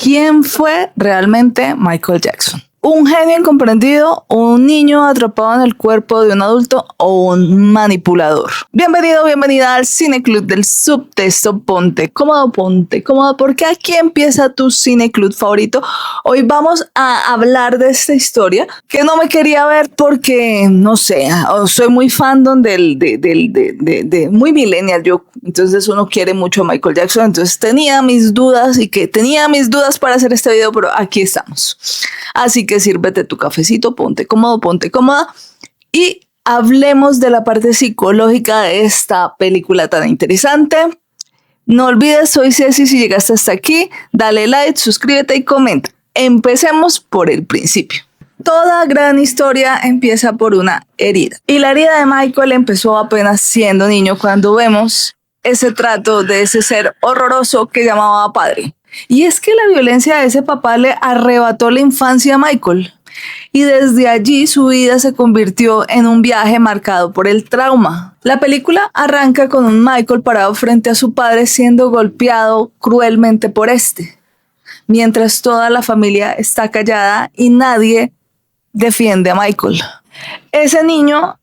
¿Quién fue realmente Michael Jackson? ¿Un genio incomprendido, un niño atrapado en el cuerpo de un adulto o un manipulador? Bienvenido, bienvenida al Cine Club del Subtexto. Ponte cómodo, porque aquí empieza tu Cine Club favorito. Hoy vamos a hablar de esta historia que no me quería ver porque, no sé, soy muy fandom muy millennial yo. Entonces uno quiere mucho a Michael Jackson, entonces tenía mis dudas para hacer este video, pero aquí estamos. Así que sírvete tu cafecito, ponte cómoda y hablemos de la parte psicológica de esta película tan interesante. No olvides, soy Ceci, si llegaste hasta aquí, dale like, suscríbete y comenta. Empecemos por el principio. Toda gran historia empieza por una herida. Y la herida de Michael empezó apenas siendo niño cuando vemos ese trato de ese ser horroroso que llamaba padre. Y es que la violencia de ese papá le arrebató la infancia a Michael. Y desde allí su vida se convirtió en un viaje marcado por el trauma. La película arranca con un Michael parado frente a su padre siendo golpeado cruelmente por este, mientras toda la familia está callada y nadie defiende a Michael. Ese niño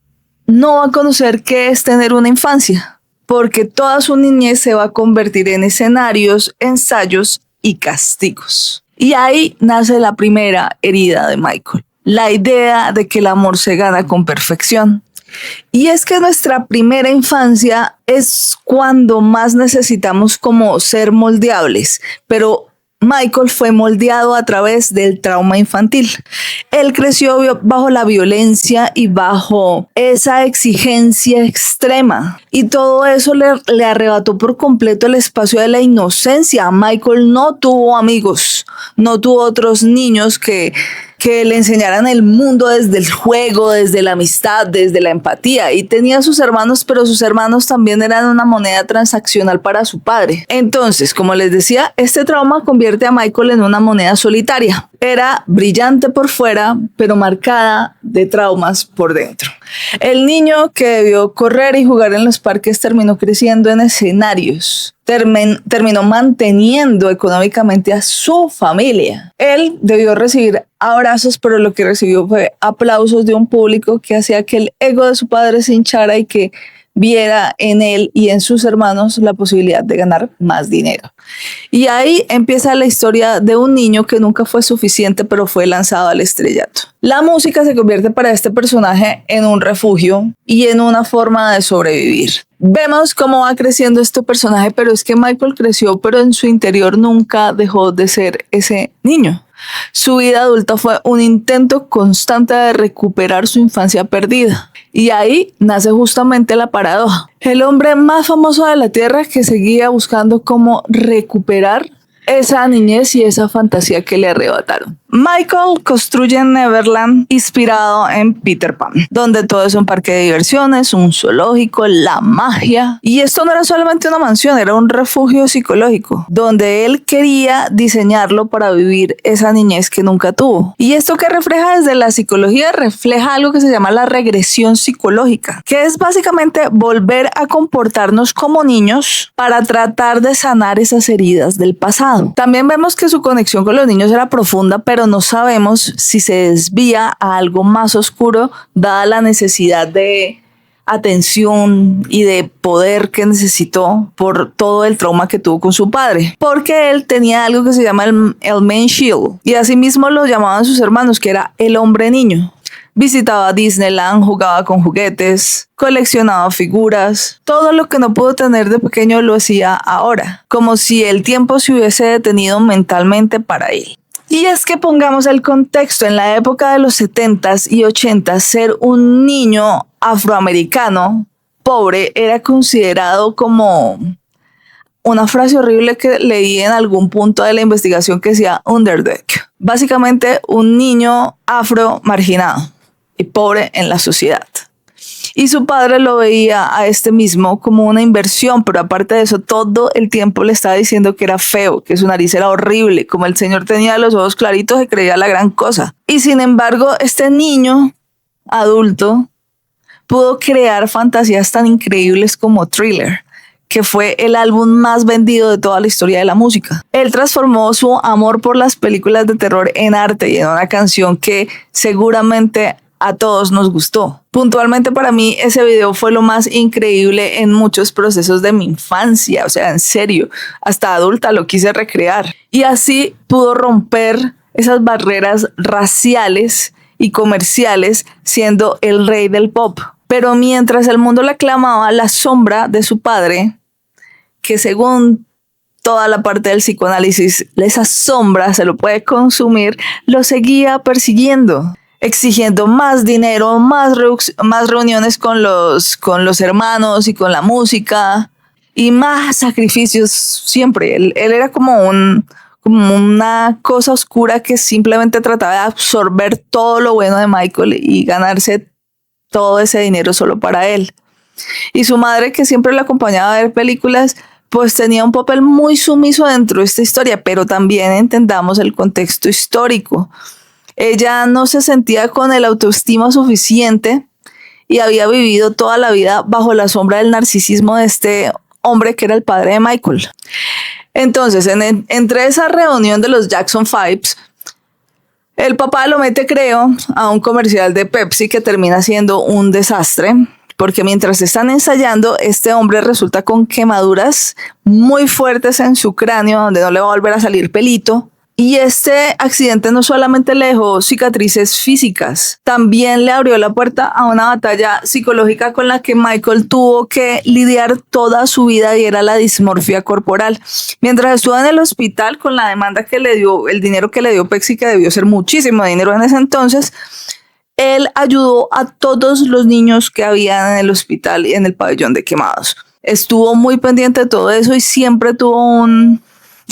no va a conocer qué es tener una infancia, porque toda su niñez se va a convertir en escenarios, ensayos y castigos. Y ahí nace la primera herida de Michael, la idea de que el amor se gana con perfección. Y es que nuestra primera infancia es cuando más necesitamos como ser moldeables, pero Michael fue moldeado a través del trauma infantil. Él creció bajo la violencia y bajo esa exigencia extrema. Y todo eso le arrebató por completo el espacio de la inocencia. Michael no tuvo amigos, no tuvo otros niños que le enseñaran el mundo desde el juego, desde la amistad, desde la empatía. Y tenía sus hermanos, pero sus hermanos también eran una moneda transaccional para su padre. Entonces, como les decía, este trauma convierte a Michael en una moneda solitaria. Era brillante por fuera, pero marcada de traumas por dentro. El niño que debió correr y jugar en los parques terminó creciendo en escenarios. Terminó manteniendo económicamente a su familia. Él debió recibir abrazos, pero lo que recibió fue aplausos de un público que hacía que el ego de su padre se hinchara y que viera en él y en sus hermanos la posibilidad de ganar más dinero. Y ahí empieza la historia de un niño que nunca fue suficiente, pero fue lanzado al estrellato. La música se convierte para este personaje en un refugio y en una forma de sobrevivir. Vemos cómo va creciendo este personaje, pero es que Michael creció, pero en su interior nunca dejó de ser ese niño. Su vida adulta fue un intento constante de recuperar su infancia perdida. Y ahí nace justamente la paradoja. El hombre más famoso de la Tierra que seguía buscando cómo recuperar esa niñez y esa fantasía que le arrebataron. Michael construye Neverland inspirado en Peter Pan, donde todo es un parque de diversiones, un zoológico, la magia. Y esto no era solamente una mansión, era un refugio psicológico, donde él quería diseñarlo para vivir esa niñez que nunca tuvo. Y esto que refleja desde la psicología, refleja algo que se llama la regresión psicológica, que es básicamente volver a comportarnos como niños para tratar de sanar esas heridas del pasado. También vemos que su conexión con los niños era profunda, pero no sabemos si se desvía a algo más oscuro, dada la necesidad de atención y de poder que necesitó por todo el trauma que tuvo con su padre. Porque él tenía algo que se llama el man shield, y así mismo lo llamaban sus hermanos, que era el hombre niño. Visitaba Disneyland, jugaba con juguetes, coleccionaba figuras. Todo lo que no pudo tener de pequeño lo hacía ahora, como si el tiempo se hubiese detenido mentalmente para él. Y es que pongamos el contexto, en la época de los 70s y 80s, ser un niño afroamericano pobre era considerado como una frase horrible que leí en algún punto de la investigación que decía underdog. Básicamente un niño afro marginado y pobre en la sociedad. Y su padre lo veía a este mismo como una inversión, pero aparte de eso, todo el tiempo le estaba diciendo que era feo, que su nariz era horrible, como el señor tenía los ojos claritos, se creía la gran cosa. Y sin embargo, este niño adulto pudo crear fantasías tan increíbles como Thriller, que fue el álbum más vendido de toda la historia de la música. Él transformó su amor por las películas de terror en arte y en una canción que seguramente a todos nos gustó. Puntualmente para mí ese video fue lo más increíble en muchos procesos de mi infancia, o sea, en serio, hasta adulta lo quise recrear. Y así pudo romper esas barreras raciales y comerciales siendo el rey del pop. Pero mientras el mundo le aclamaba la sombra de su padre, que según toda la parte del psicoanálisis, esa sombra se lo puede consumir, lo seguía persiguiendo, exigiendo más dinero, más reuniones con los hermanos y con la música, y más sacrificios siempre. Él era como una cosa oscura que simplemente trataba de absorber todo lo bueno de Michael y ganarse todo ese dinero solo para él. Y su madre, que siempre le acompañaba a ver películas, pues tenía un papel muy sumiso dentro de esta historia, pero también entendamos el contexto histórico. Ella no se sentía con el autoestima suficiente y había vivido toda la vida bajo la sombra del narcisismo de este hombre que era el padre de Michael. Entonces, entre esa reunión de los Jackson Fives, el papá lo mete, creo, a un comercial de Pepsi que termina siendo un desastre, porque mientras están ensayando, este hombre resulta con quemaduras muy fuertes en su cráneo, donde no le va a volver a salir pelito. Y este accidente no solamente le dejó cicatrices físicas, también le abrió la puerta a una batalla psicológica con la que Michael tuvo que lidiar toda su vida, y era la dismorfia corporal. Mientras estuvo en el hospital con la demanda que le dio, el dinero que le dio Pepsi, que debió ser muchísimo dinero en ese entonces, él ayudó a todos los niños que había en el hospital y en el pabellón de quemados. Estuvo muy pendiente de todo eso y siempre tuvo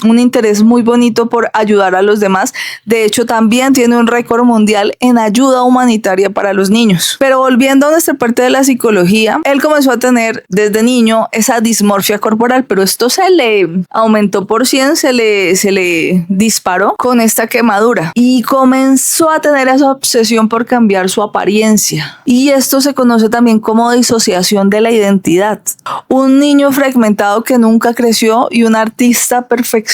un interés muy bonito por ayudar a los demás. De hecho, también tiene un récord mundial en ayuda humanitaria para los niños. Pero volviendo a nuestra parte de la psicología, él comenzó a tener desde niño esa dismorfia corporal, pero esto se le aumentó por 100, se le disparó con esta quemadura y comenzó a tener esa obsesión por cambiar su apariencia. Y esto se conoce también como disociación de la identidad. Un niño fragmentado que nunca creció y un artista perfeccionista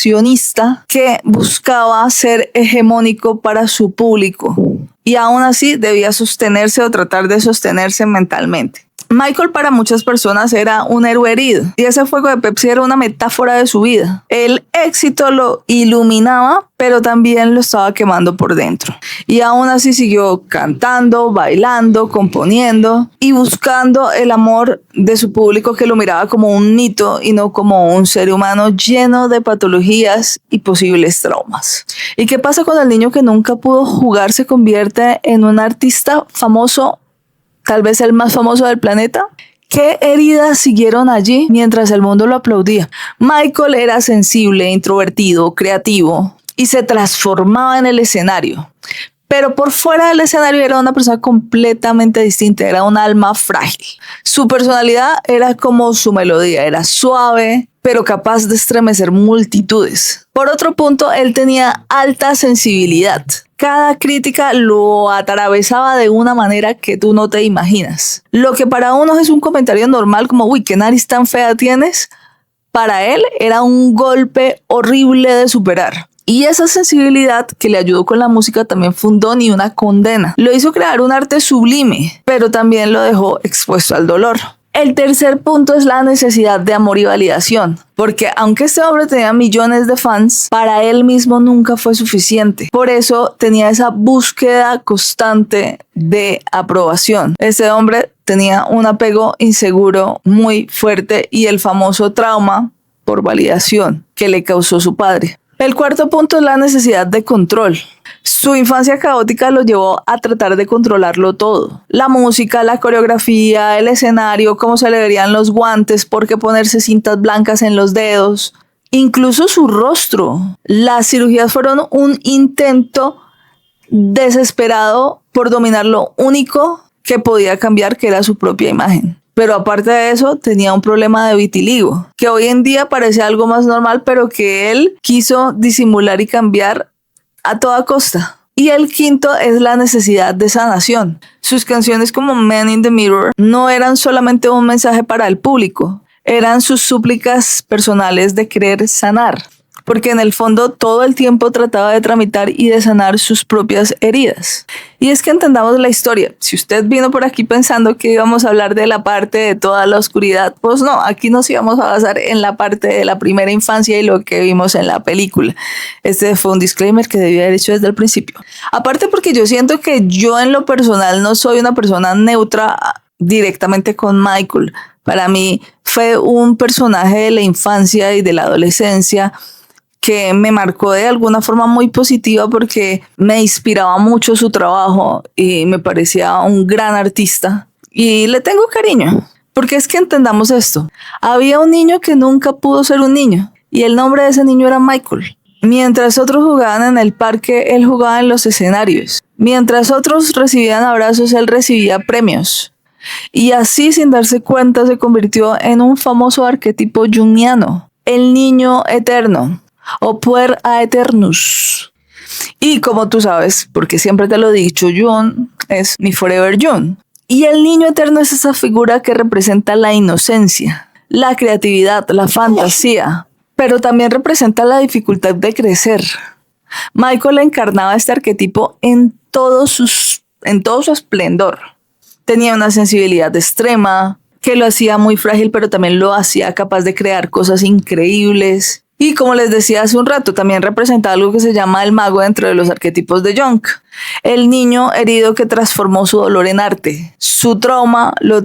que buscaba ser hegemónico para su público y aún así debía sostenerse o tratar de sostenerse mentalmente. Michael para muchas personas era un héroe herido y ese fuego de Pepsi era una metáfora de su vida. El éxito lo iluminaba, pero también lo estaba quemando por dentro. Y aún así siguió cantando, bailando, componiendo y buscando el amor de su público, que lo miraba como un mito y no como un ser humano lleno de patologías y posibles traumas. ¿Y qué pasa con el niño que nunca pudo jugar? Se convierte en un artista famoso, tal vez el más famoso del planeta. ¿Qué heridas siguieron allí mientras el mundo lo aplaudía? Michael era sensible, introvertido, creativo y se transformaba en el escenario. Pero por fuera del escenario era una persona completamente distinta, era un alma frágil. Su personalidad era como su melodía, era suave, pero capaz de estremecer multitudes. Por otro punto, él tenía alta sensibilidad. Cada crítica lo atravesaba de una manera que tú no te imaginas. Lo que para unos es un comentario normal, como uy, qué nariz tan fea tienes, para él era un golpe horrible de superar. Y esa sensibilidad que le ayudó con la música también fue un don y una condena. Lo hizo crear un arte sublime, pero también lo dejó expuesto al dolor. El tercer punto es la necesidad de amor y validación, porque aunque este hombre tenía millones de fans, para él mismo nunca fue suficiente. Por eso tenía esa búsqueda constante de aprobación. Este hombre tenía un apego inseguro muy fuerte y el famoso trauma por validación que le causó su padre. El cuarto punto es la necesidad de control. Su infancia caótica lo llevó a tratar de controlarlo todo. La música, la coreografía, el escenario, cómo se le verían los guantes, por qué ponerse cintas blancas en los dedos, incluso su rostro. Las cirugías fueron un intento desesperado por dominar lo único que podía cambiar, que era su propia imagen. Pero aparte de eso, tenía un problema de vitiligo, que hoy en día parece algo más normal, pero que él quiso disimular y cambiar a toda costa. Y el quinto es la necesidad de sanación. Sus canciones como Man in the Mirror no eran solamente un mensaje para el público, eran sus súplicas personales de querer sanar, porque en el fondo todo el tiempo trataba de tramitar y de sanar sus propias heridas. Y es que entendamos la historia. Si usted vino por aquí pensando que íbamos a hablar de la parte de toda la oscuridad, pues no, aquí nos íbamos a basar en la parte de la primera infancia y lo que vimos en la película. Este fue un disclaimer que debía haber hecho desde el principio. Aparte porque yo siento que yo en lo personal no soy una persona neutra directamente con Michael. Para mí fue un personaje de la infancia y de la adolescencia que me marcó de alguna forma muy positiva porque me inspiraba mucho su trabajo y me parecía un gran artista y le tengo cariño. Porque es que entendamos esto. Había un niño que nunca pudo ser un niño y el nombre de ese niño era Michael. Mientras otros jugaban en el parque, él jugaba en los escenarios. Mientras otros recibían abrazos, él recibía premios. Y así, sin darse cuenta, se convirtió en un famoso arquetipo junguiano, el niño eterno, o puer aeternus. Y como tú sabes, porque siempre te lo he dicho, Jung es mi forever Jung. Y el niño eterno es esa figura que representa la inocencia, la creatividad, la fantasía, pero también representa la dificultad de crecer. Michael encarnaba este arquetipo en todo su esplendor. Tenía una sensibilidad extrema que lo hacía muy frágil, pero también lo hacía capaz de crear cosas increíbles. Y como les decía hace un rato, también representa algo que se llama el mago dentro de los arquetipos de Jung. El niño herido que transformó su dolor en arte. Su trauma lo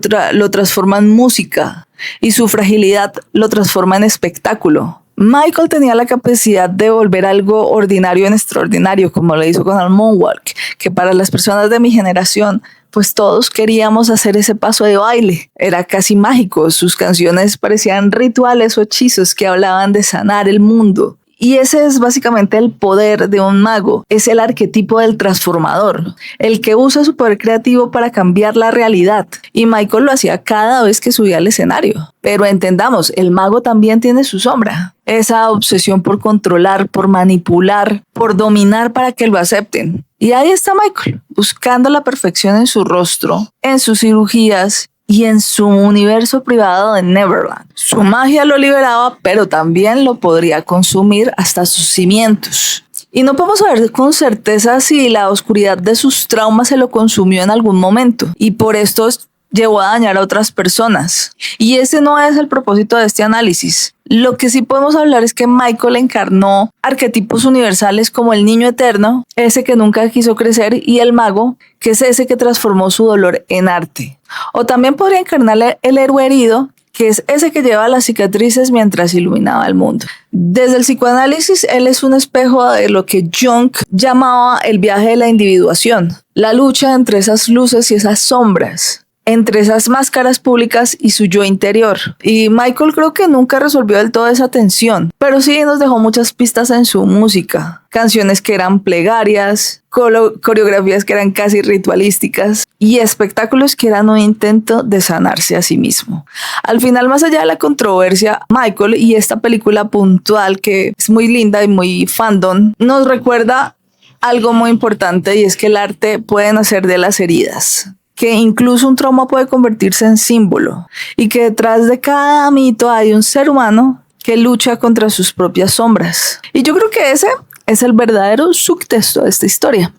transforma en música y su fragilidad lo transforma en espectáculo. Michael tenía la capacidad de volver algo ordinario en extraordinario, como lo hizo con el Moonwalk, que para las personas de mi generación, pues todos queríamos hacer ese paso de baile. Era casi mágico, sus canciones parecían rituales o hechizos que hablaban de sanar el mundo. Y ese es básicamente el poder de un mago, es el arquetipo del transformador, el que usa su poder creativo para cambiar la realidad. Y Michael lo hacía cada vez que subía al escenario. Pero entendamos, el mago también tiene su sombra, esa obsesión por controlar, por manipular, por dominar para que lo acepten. Y ahí está Michael, buscando la perfección en su rostro, en sus cirugías y en su universo privado de Neverland. Su magia lo liberaba, pero también lo podría consumir hasta sus cimientos. Y no podemos saber con certeza si la oscuridad de sus traumas se lo consumió en algún momento, y por esto llevó a dañar a otras personas. Y ese no es el propósito de este análisis. Lo que sí podemos hablar es que Michael encarnó arquetipos universales como el niño eterno, ese que nunca quiso crecer, y el mago, que es ese que transformó su dolor en arte. O también podría encarnar el héroe herido, que es ese que lleva las cicatrices mientras iluminaba el mundo. Desde el psicoanálisis, él es un espejo de lo que Jung llamaba el viaje de la individuación, la lucha entre esas luces y esas sombras, entre esas máscaras públicas y su yo interior. Y Michael creo que nunca resolvió del todo esa tensión, pero sí nos dejó muchas pistas en su música. Canciones que eran plegarias, coreografías que eran casi ritualísticas y espectáculos que eran un intento de sanarse a sí mismo. Al final, más allá de la controversia, Michael y esta película puntual que es muy linda y muy fandom, nos recuerda algo muy importante, y es que el arte puede nacer de las heridas, que incluso un trauma puede convertirse en símbolo y que detrás de cada mito hay un ser humano que lucha contra sus propias sombras. Y yo creo que ese es el verdadero subtexto de esta historia.